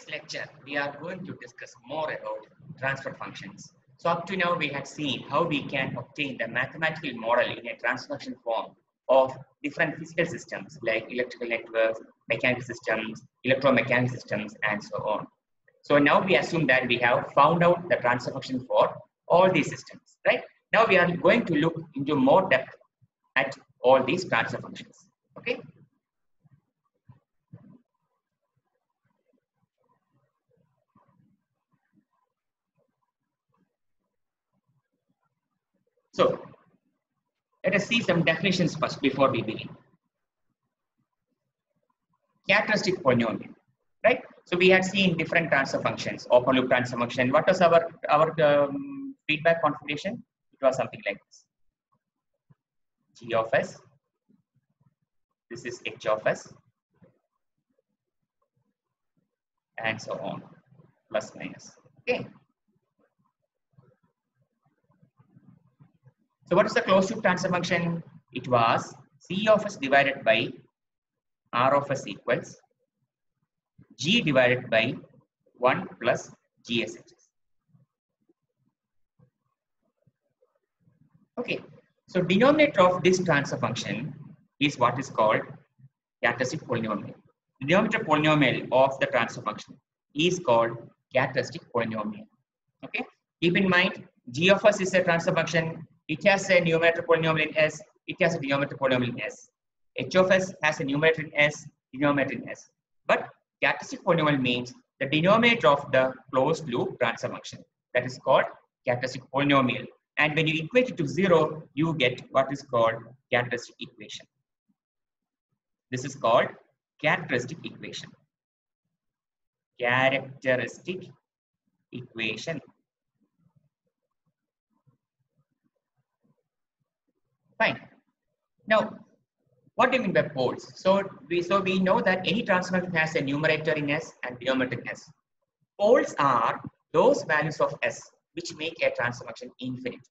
lecture, we are going to discuss more about transfer functions. So up to now, we had seen how we can obtain the mathematical model in a transfer function form of different physical systems like electrical networks, mechanical systems, electromechanical systems, and so on. So now we assume that we have found out the transfer function for all these systems, right? Now we are going to look into more depth at all these transfer functions, okay? So let us see some definitions first before we begin. Characteristic polynomial, right? So we had seen different transfer functions, open loop transfer function. What was our feedback configuration? It was something like this. G of s, this is h of s, and so on, plus minus, okay? So what is the closed loop transfer function? It was C of s divided by R of s equals G divided by 1 plus GSHS. Okay, so denominator of this transfer function is what is called characteristic polynomial. The denominator polynomial of the transfer function is called characteristic polynomial. Okay, keep in mind G of s is a transfer function. It has a numerator polynomial in S. It has a denominator polynomial in S. H of s has a numerator in S, denominator in S. But characteristic polynomial means the denominator of the closed loop transfer function. That is called characteristic polynomial. And when you equate it to 0, you get what is called characteristic equation. This is called characteristic equation. Characteristic equation. Fine. Now, what do you mean by poles? So we know that any transfer function has a numerator in S and denominator in S. Poles are those values of S which make a transfer function infinite.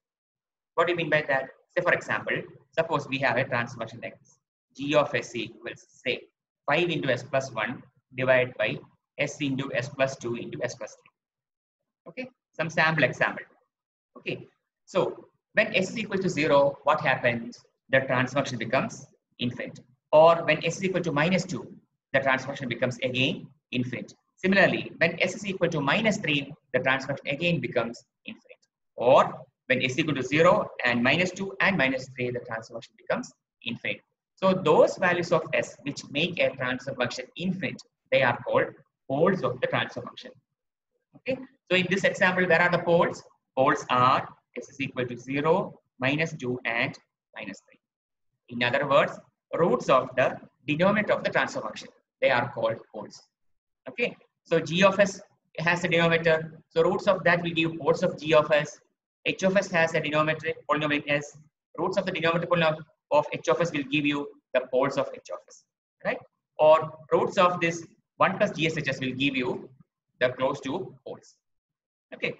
What do you mean by that? Say for example, suppose we have a transfer function like this. G of S equals say 5 into S plus 1 divided by S into S plus 2 into S plus 3. Okay, some sample example. Okay, so when S is equal to 0, what happens? The transfer function becomes infinite. Or when S is equal to minus 2, the transfer function becomes again infinite. Similarly, when S is equal to minus 3, the transfer function again becomes infinite. Or when S is equal to 0 and minus 2 and minus 3, the transfer function becomes infinite. So those values of S which make a transfer function infinite, they are called poles of the transfer function. Okay. So in this example, where are the poles? Poles are S is equal to 0, minus 2 and minus 3. In other words, roots of the denominator of the transfer function, they are called poles. Okay. So G of S has a denominator. So roots of that will give poles of G of S. H of S has a denominator polynomial in S. Roots of the denominator polynomial of H of S will give you the poles of H of S, right? Or roots of this 1 plus GSHS will give you the closed loop poles. Okay.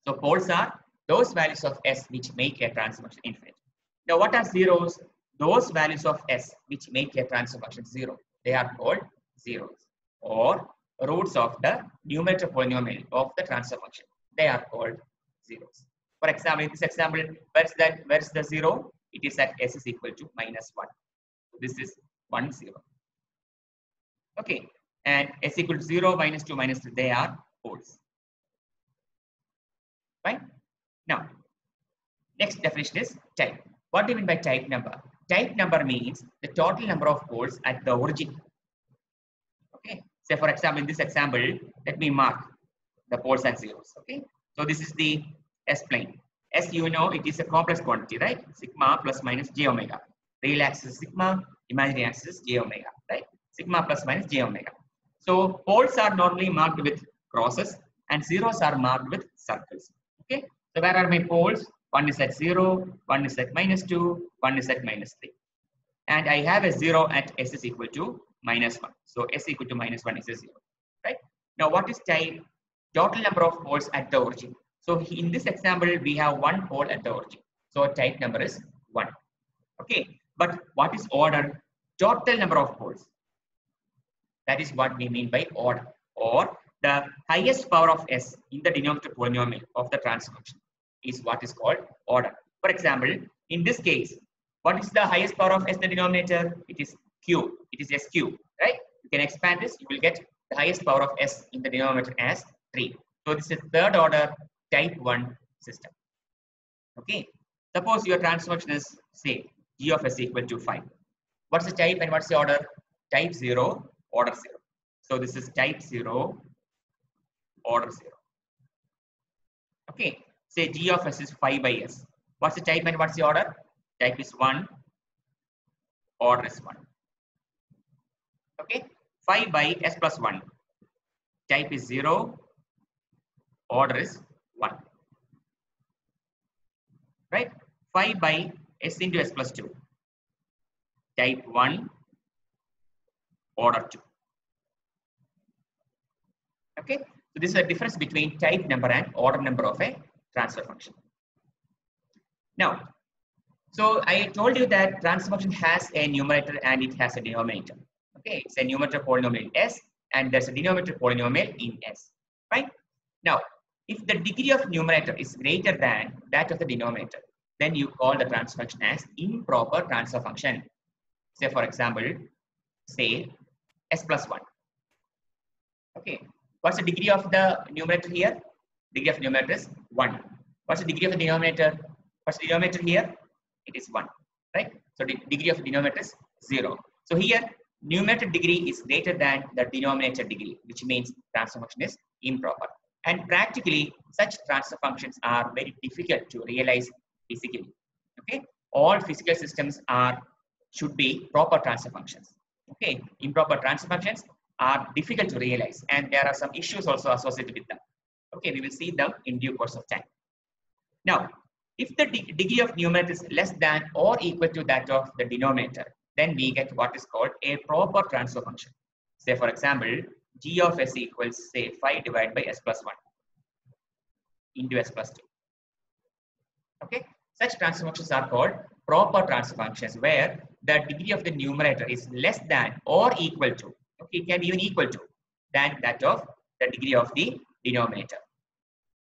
So poles are those values of S which make a transfer function infinite. Now what are zeros? Those values of S which make a transfer function 0. They are called zeros. Or roots of the numerator polynomial of the transfer function. They are called zeros. For example, in this example, where is the 0? It is at S is equal to minus 1. So this is 1, 0. Okay. And S equal to 0, minus 2, minus 3, they are poles. Fine. Now, next definition is type. What do you mean by type number? Type number means the total number of poles at the origin. Okay. Say for example, in this example, let me mark the poles as zeros. Okay. So this is the S plane. S, you know, it is a complex quantity, right? Sigma plus minus j omega. Real axis is sigma, imaginary axis is j omega, right? Sigma plus minus j omega. So poles are normally marked with crosses and zeros are marked with circles. Okay. So where are my poles? One is at 0, one is at minus 2, one is at minus 3. And I have a 0 at S is equal to minus 1. So S equal to minus 1 is a 0, right? Now what is type? Total number of poles at the origin. So in this example, we have one pole at the origin. So type number is 1. Okay. But what is order? Total number of poles. That is what we mean by order. Or the highest power of s in the denominator polynomial of the transfer function is what is called order. For example, in this case, what is the highest power of s in the denominator? It is q. It is s cube, right? You can expand this. You will get the highest power of s in the denominator as 3. So this is third order type 1 system. Okay. Suppose your transfer function is, say, g of s equal to 5. What's the type and what's the order? Type 0, order 0. So this is type 0, order 0. Okay. Say g of s is 5 by s. What's the type and what's the order? Type is 1, order is 1. Okay. 5 by s plus 1. Type is 0, order is 1. Right? 5 by s into s plus 2. Type 1, order 2. Okay. So this is the difference between type number and order number of a transfer function. Now, so I told you that transfer function has a numerator and it has a denominator. Okay, it's a numerator polynomial in S and there's a denominator polynomial in S. Right? Now, if the degree of numerator is greater than that of the denominator, then you call the transfer function as improper transfer function. Say, for example, say S plus 1. Okay, what's the degree of the numerator here? Degree of numerator is 1. What's the degree of the denominator? What's the denominator here? It is 1, right? So the degree of the denominator is 0. So here, numerator degree is greater than the denominator degree, which means transfer function is improper. And practically, such transfer functions are very difficult to realize physically. Okay, all physical systems should be proper transfer functions. Okay, improper transfer functions are difficult to realize, and there are some issues also associated with them. Okay, we will see them in due course of time. Now, if the degree of numerator is less than or equal to that of the denominator, then we get what is called a proper transfer function. Say, for example, g of s equals, say, 5 divided by s plus 1 into s plus 2. Okay, such transfer functions are called proper transfer functions where the degree of the numerator is less than or equal to, okay, it can be even equal to, than that of the degree of the denominator.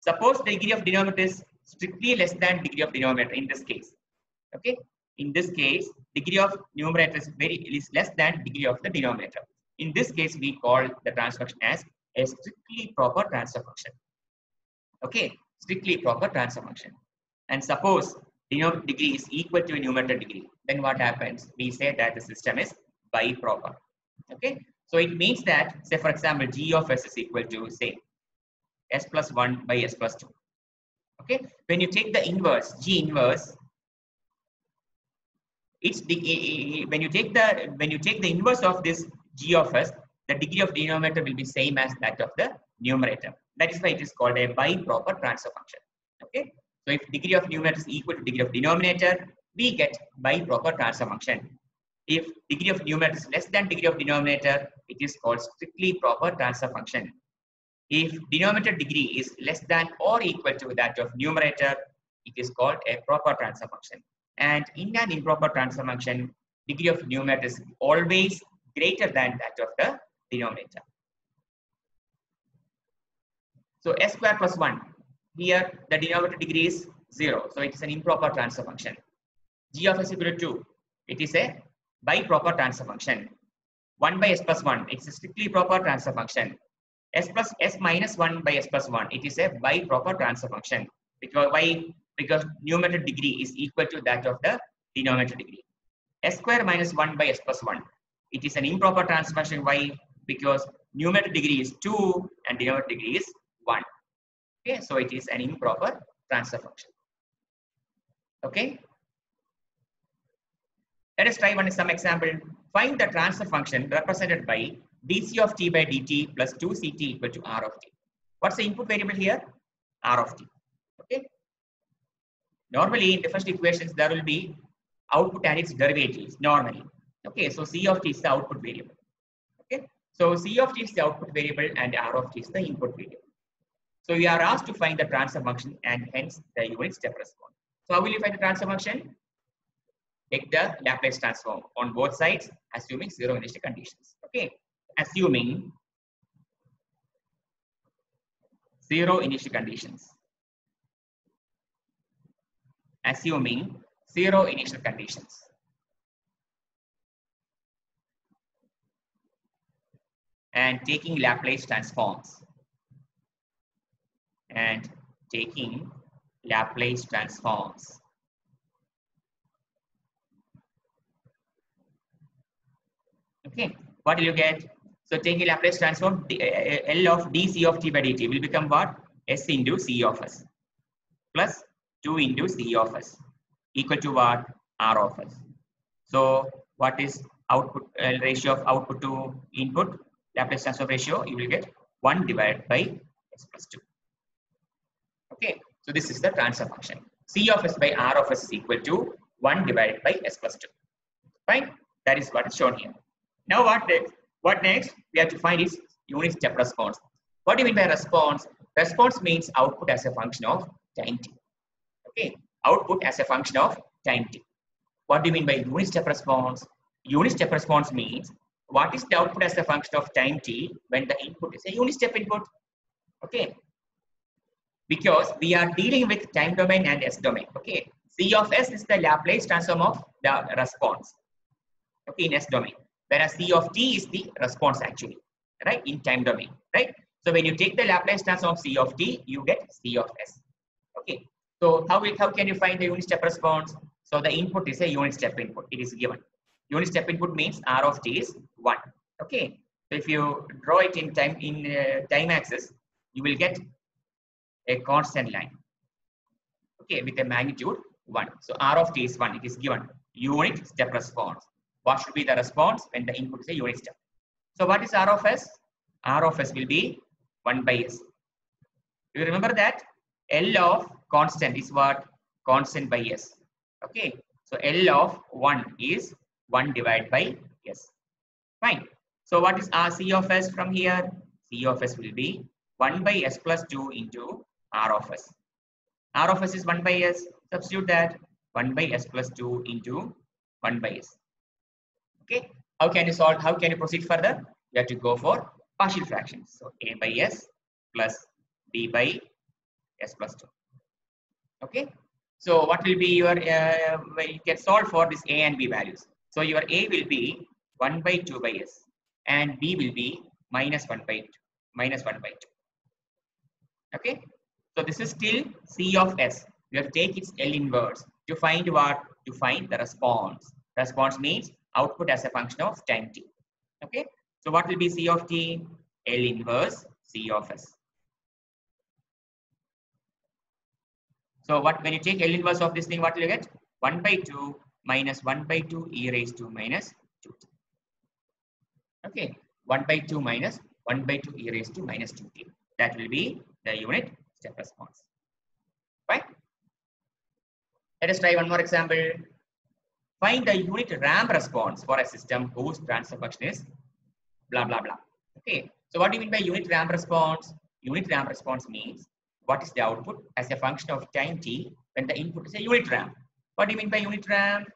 Suppose the degree of denominator is strictly less than degree of denominator in this case. Okay, in this case, degree of numerator is less than degree of the denominator. In this case, we call the transfer function as a strictly proper transfer function. Okay, strictly proper transfer function. And suppose denominator degree is equal to a numerator degree, then what happens? We say that the system is biproper. Okay, so it means that, say, for example, g of s is equal to, say, s plus 1 by s plus 2. Okay, when you take the inverse, g inverse, it's when you take the inverse of this g of s, the degree of denominator will be same as that of the numerator. That is why it is called a biproper transfer function. Okay, so if degree of numerator is equal to degree of denominator, we get biproper transfer function. If degree of numerator is less than degree of denominator, it is called strictly proper transfer function. If denominator degree is less than or equal to that of numerator, it is called a proper transfer function. And in an improper transfer function, degree of numerator is always greater than that of the denominator. So s square plus 1, here the denominator degree is 0. So it is an improper transfer function. G of s equal to 2, it is a biproper transfer function. 1 by s plus 1, it's a strictly proper transfer function. S plus s minus 1 by s plus 1, it is a biproper transfer function. Because why? Because numerator degree is equal to that of the denominator degree. S square minus 1 by s plus 1, it is an improper transfer function. Why? Because numerator degree is 2 and denominator degree is 1. Okay, so it is an improper transfer function. Okay. Let us try some example. Find the transfer function represented by dc of t by dt plus 2ct equal to r of t. What's the input variable here? R of t. Okay. Normally, in differential equations, there will be output and its derivatives normally. Okay, so c of t is the output variable. Okay, so c of t is the output variable and r of t is the input variable. So we are asked to find the transfer function and hence the unit step response. So how will you find the transfer function? Take the Laplace transform on both sides, assuming zero initial conditions. Okay, assuming zero initial conditions. Assuming zero initial conditions. And taking Laplace transforms. And taking Laplace transforms. Okay, what will you get? So taking Laplace transform, L of dc of t by dt will become what? S into C of s plus 2 into C of s equal to what? R of s. So what is output ratio of output to input? Laplace transform ratio, you will get 1 divided by s plus 2. Okay, so this is the transfer function. C of s by R of s is equal to 1 divided by s plus 2. Fine, that is what is shown here. Now what next? What next? We have to find its unit step response. What do you mean by response? Response means output as a function of time t. Okay, output as a function of time t. What do you mean by unit step response? Unit step response means what is the output as a function of time t when the input is a unit step input. Okay, because we are dealing with time domain and s domain. Okay, C of s is the Laplace transform of the response. Okay, in s domain. Whereas C of t is the response actually, right, in time domain, right? So when you take the Laplace transform of C of t, you get C of s. Okay, so how can you find the unit step response? So the input is a unit step input. It is given. Unit step input means R of t is 1. Okay, so if you draw it in time axis, you will get a constant line. Okay, with a magnitude 1. So R of t is 1. It is given. Unit step response. What should be the response when the input is a unit step? So what is R of s? R of s will be 1 by s. Do you remember that? L of constant is what? Constant by s. Okay. So L of 1 is 1 divided by s. Fine. So what is R C of s from here? C of s will be 1 by s plus 2 into R of s. R of s is 1 by s. Substitute that. 1 by s plus 2 into 1 by s. Okay, how can you solve? How can you proceed further? You have to go for partial fractions. So a by s plus b by s plus 2. Okay, so what will be your you can solve for this a and b values. So your a will be 1 by 2 by s and b will be minus 1 by 2. Okay, so this is still C of s. You have to take its L inverse to find what? To find the response. Response means output as a function of time t. Okay, so what will be C of t? L inverse C of s. So when you take L inverse of this thing, what will you get? 1 by 2 minus 1 by 2 e raised to minus 2t. Okay, 1 by 2 minus 1 by 2 e raised to minus 2t. That will be the unit step response. Fine. Let us try one more example. Find the unit ramp response for a system whose transfer function is blah blah blah. Okay, so what do you mean by unit ramp response? Unit ramp response means what is the output as a function of time t when the input is a unit ramp. What do you mean by unit ramp?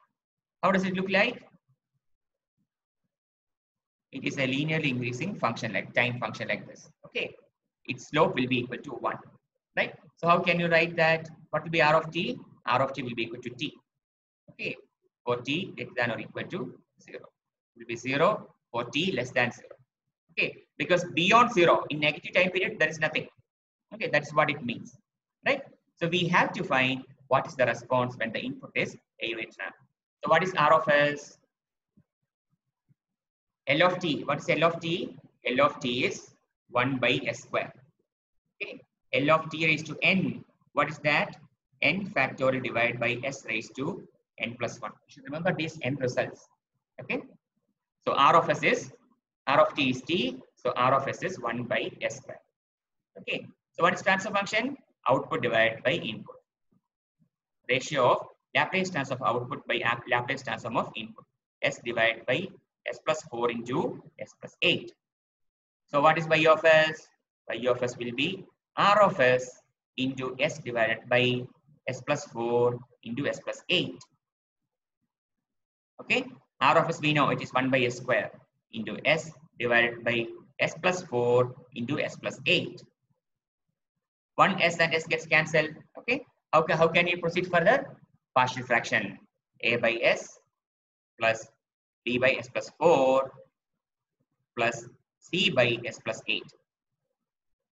How does it look like? It is a linearly increasing function, like time function like this. Okay, its slope will be equal to 1, right? So how can you write that? What will be R of t? R of t will be equal to t. Okay, for t less than or equal to 0. It will be 0 for t less than 0. Okay, because beyond 0 in negative time period there is nothing. Okay, that's what it means, right? So we have to find what is the response when the input is a unit ramp. So what is R of s? L of t. What is L of t? L of t is 1 by s square. Okay, L of t raised to n. What is that? N factorial divided by s raised to n plus 1. You should remember these n results. Okay, so R of s is R of t is t. So R of s is 1 by s square. Okay, so what is transfer function? Output divided by input. Ratio of Laplace transform of output by Laplace transform of input. S divided by s plus 4 into s plus 8. So what is y of s? Y of s will be R of s into s divided by s plus 4 into s plus 8. Okay, R of s we know it is 1 by s square into s divided by s plus 4 into s plus 8. One s and s gets cancelled. Okay. How can you proceed further? Partial fraction. A by s plus b by s plus 4 plus c by s plus 8.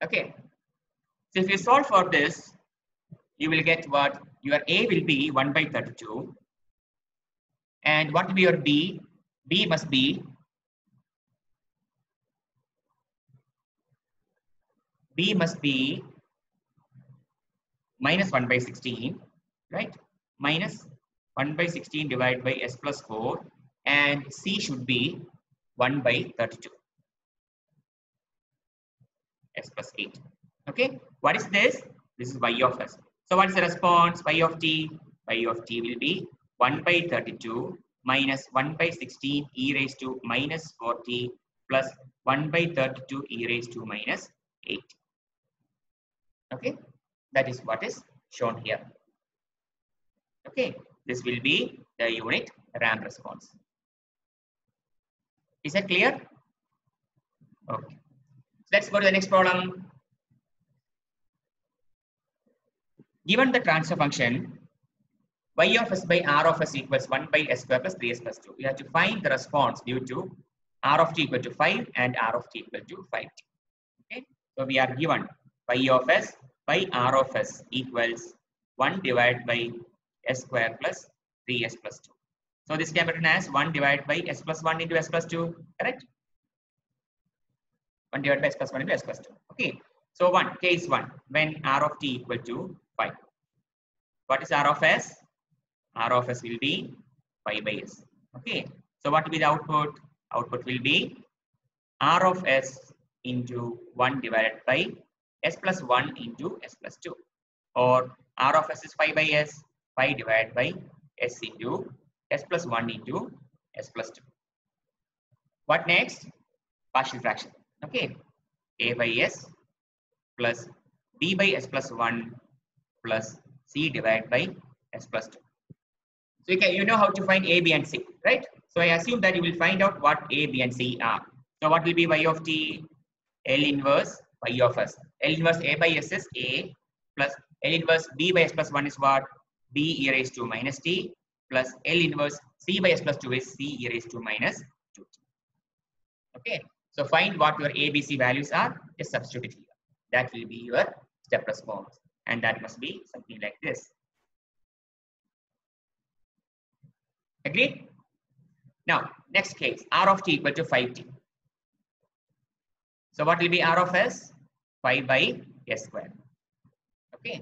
Okay. So if you solve for this, you will get what? Your a will be 1 by 32. And what will be your b? B must be minus 1 by 16, right? Minus 1 by 16 divided by s plus 4, and c should be 1 by 32, s plus 8. Okay, what is this? This is y of s. So what is the response? Y of t? Y of t will be 1 by 32 minus 1 by 16 e raised to minus 40 plus 1 by 32 e raised to minus 8. Okay, that is what is shown here. Okay, this will be the unit ramp response. Is that clear? Okay, so let's go to the next problem. Given the transfer function y of s by r of s equals 1 by s square plus 3s plus 2, we have to find the response due to r of t equal to 5 and r of t equal to 5t. Okay, so we are given y of s by r of s equals 1 divided by s square plus 3s plus 2. So this can be written as 1 divided by s plus 1 into s plus 2, correct? 1 divided by s plus 1 into s plus 2. Okay, so case 1, when r of t equal to 5. What is r of s? R of s will be 5 by s. Okay, so what will be the output? Output will be r of s into 1 divided by s plus 1 into s plus 2, or r of s is 5 by s, 5 divided by s into s plus 1 into s plus 2. What next? Partial fraction. Okay, a by s plus b by s plus 1 plus c divided by s plus 2. So you know how to find a, b, and c, right? So I assume that you will find out what a, b, and c are. So what will be y of t? L inverse y of s. L inverse a by s is a, plus L inverse b by s plus 1 is what? B e raised to minus t, plus L inverse c by s plus 2 is c e raised to minus 2t. Okay, so find what your a, b, c values are. Just substitute it here. That will be your step response, and that must be something like this. Agreed? Now, next case, r of t equal to 5t. So what will be r of s? 5 by s square. Okay,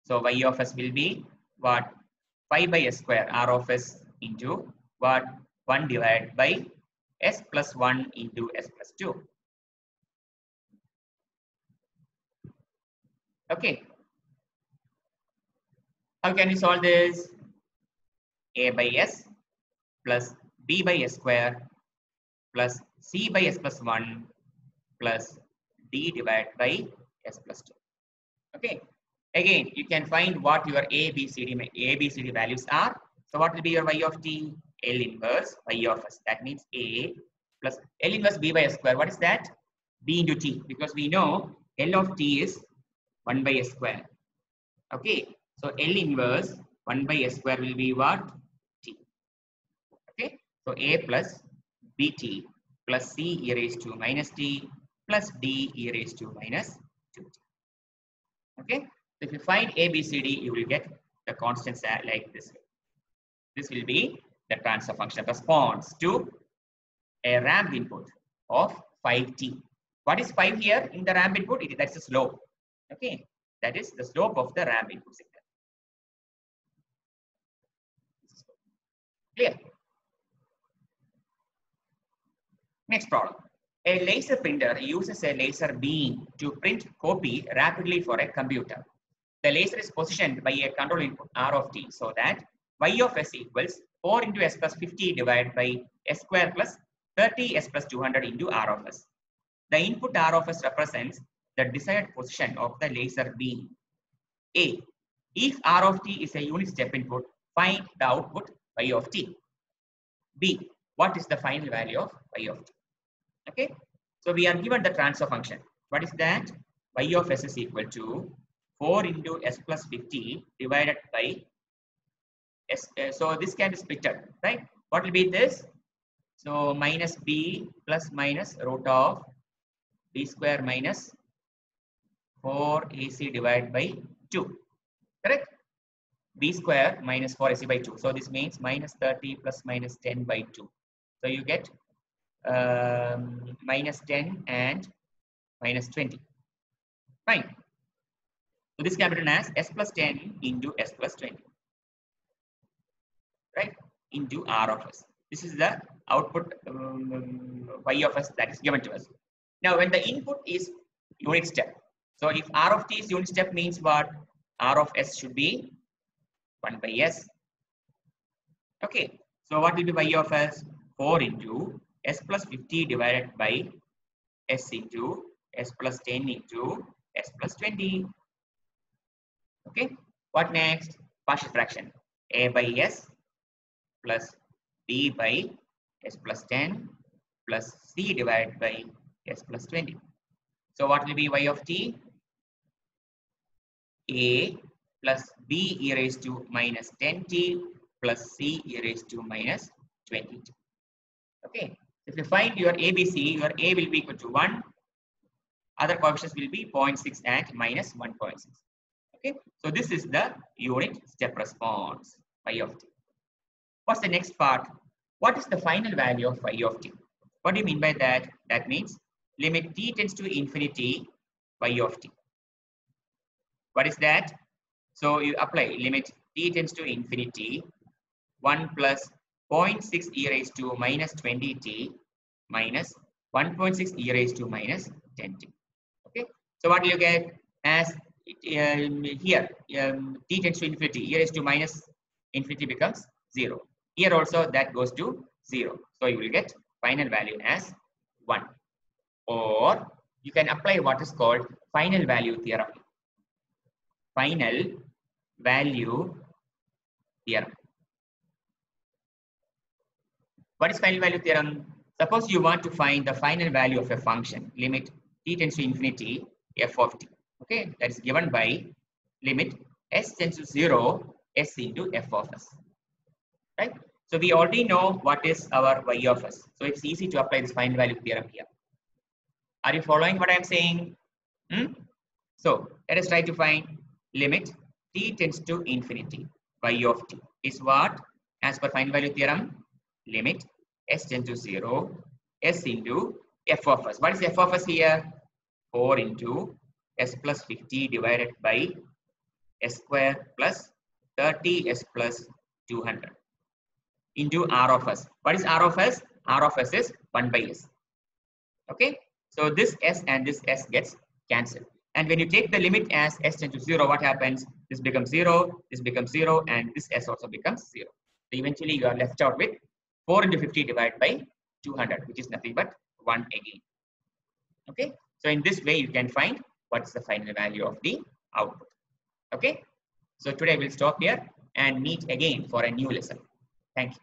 so y of s will be what? 5 by s square, r of s into what? 1 divided by s plus 1 into s plus 2. Okay, how can we solve this? A by s plus b by s square plus c by s plus 1 plus d divided by s plus 2. Okay, again you can find what your a b c d values are. So what will be your y of t? L inverse y of s. That means a plus L inverse b by s square. What is that? B into t, because we know L of t is 1 by s square. Okay, so L inverse 1 by s square will be what? T. Okay, so a plus bt plus c e raised to minus t plus d e raised to minus 2t. Okay, so if you find a, b, c, d, you will get the constants like this. This will be the transfer function response to a ramp input of 5t. What is 5 here in the ramp input? That's the slope. Okay, that is the slope of the ramp input signal. Clear? Next problem. A laser printer uses a laser beam to print copy rapidly for a computer. The laser is positioned by a control input r of t so that y of s equals 4 into s plus 50 divided by s square plus 30 s plus 200 into r of s. The input r of s represents the desired position of the laser beam. A. If r of t is a unit step input, find the output y of t. B. What is the final value of y of t? Okay, so we are given the transfer function. What is that? Y of s is equal to 4 into s plus 50 divided by s. So this can be splitted, right? What will be this? So minus b plus minus root of b square minus 4ac divided by 2, correct? B square minus 4ac by 2. So this means minus 30 plus minus 10 by 2. So you get minus 10 and minus 20. Fine. So this can be written as s plus 10 into s plus 20, right? Into r of s. This is the output y of s that is given to us. Now, when the input is unit step, so if r of t is unit step means what? R of s should be 1 by s. Okay. So what will be y of s? 4 into s plus 50 divided by s into s plus 10 into s plus 20. Okay. What next? Partial fraction. A by s plus b by s plus 10 plus c divided by s plus 20. So what will be y of t? A plus b e raised to minus 10t plus c e raised to minus 20t. Okay. If you find your ABC, your A will be equal to 1. Other coefficients will be 0.6 and minus 1.6. Okay. So this is the unit step response, y of t. What's the next part? What is the final value of y of t? What do you mean by that? That means limit t tends to infinity y of t. What is that? So you apply limit t tends to infinity 1 plus 0.6 e raised to minus 20t minus 1.6 e raised to minus 10t. Okay. So what do you get? As here t tends to infinity, e raised to minus infinity becomes 0. Here also that goes to 0. So you will get final value as 1. Or you can apply what is called final value theorem. Final value theorem. What is final value theorem? Suppose you want to find the final value of a function, limit t tends to infinity f of t. Okay, that is given by limit s tends to 0 s into f of s. Right? So we already know what is our y of s. So it's easy to apply this final value theorem here. Are you following what I'm saying? So let us try to find limit t tends to infinity y of t is what? As per final value theorem, limit s tends to 0 s into f of s. What is f of s here? 4 into s plus 50 divided by s square plus 30s plus 200 into r of s. What is r of s? R of s is 1 by s. Okay. So this s and this s gets cancelled. And when you take the limit as s tends to 0, what happens? This becomes 0, this becomes 0, and this s also becomes 0. So eventually you are left out with 4 into 50 divided by 200, which is nothing but 1 again. Okay. So in this way, you can find what's the final value of the output. Okay. So today we'll stop here and meet again for a new lesson. Thank you.